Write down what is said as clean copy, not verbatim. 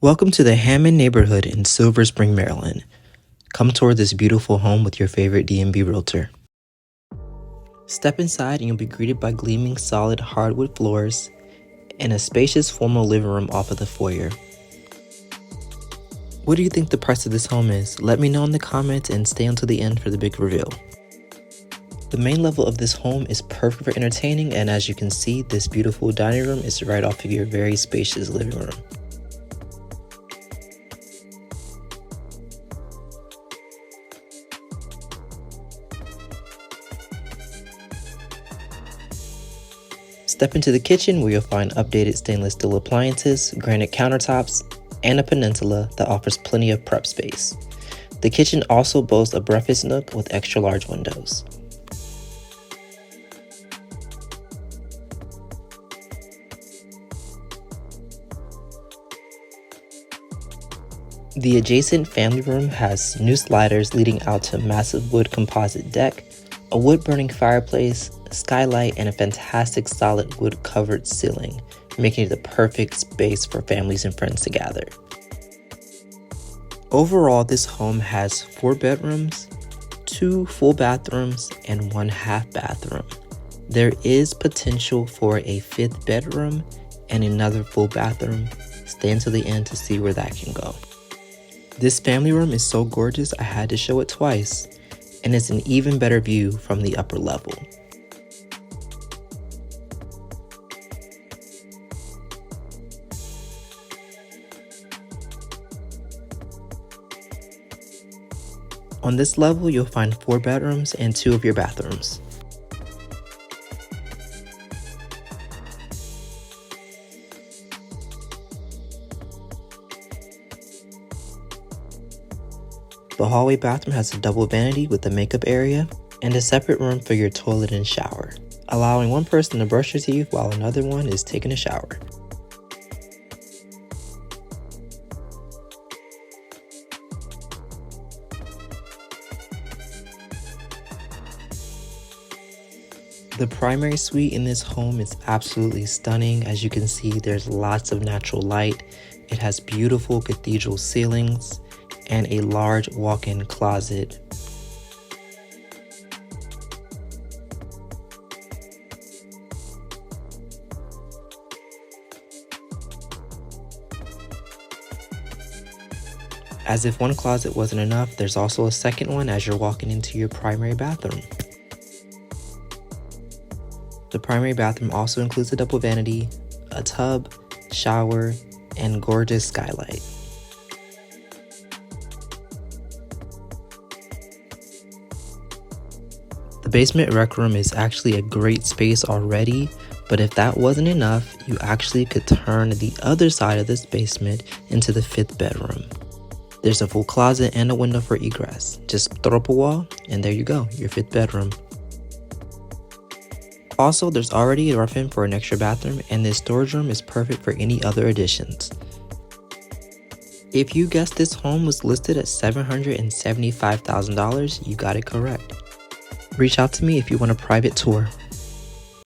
Welcome to the Hammond neighborhood in Silver Spring, Maryland. Come tour this beautiful home with your favorite D&B realtor. Step inside and you'll be greeted by gleaming solid hardwood floors and a spacious formal living room off of the foyer. What do you think the price of this home is? Let me know in the comments and stay until the end for the big reveal. The main level of this home is perfect for entertaining, and as you can see, this beautiful dining room is right off of your very spacious living room. Step into the kitchen where you'll find updated stainless steel appliances, granite countertops, and a peninsula that offers plenty of prep space. The kitchen also boasts a breakfast nook with extra large windows. The adjacent family room has new sliders leading out to a massive wood composite deck, a wood-burning fireplace, a skylight, and a fantastic solid wood covered ceiling, making it the perfect space for families and friends to gather. Overall, this home has 4 bedrooms, 2 full bathrooms, and 1 half bathroom. There is potential for a 5th bedroom and another full bathroom. Stay until the end to see where that can go. This family room is so gorgeous I had to show it twice, and it's an even better view from the upper level. On this level, you'll find 4 bedrooms and 2 of your bathrooms. The hallway bathroom has a double vanity with a makeup area and a separate room for your toilet and shower, allowing one person to brush their teeth while another one is taking a shower. The primary suite in this home is absolutely stunning. As you can see, there's lots of natural light. It has beautiful cathedral ceilings and a large walk-in closet. As if one closet wasn't enough, there's also a second one as you're walking into your primary bathroom. The primary bathroom also includes a double vanity, a tub, shower, and gorgeous skylight. The basement rec room is actually a great space already, but if that wasn't enough, you actually could turn the other side of this basement into the 5th bedroom. There's a full closet and a window for egress. Just throw up a wall and there you go, your 5th bedroom. Also, there's already a rough-in for an extra bathroom, and this storage room is perfect for any other additions. If you guessed this home was listed at $775,000, you got it correct. Reach out to me if you want a private tour.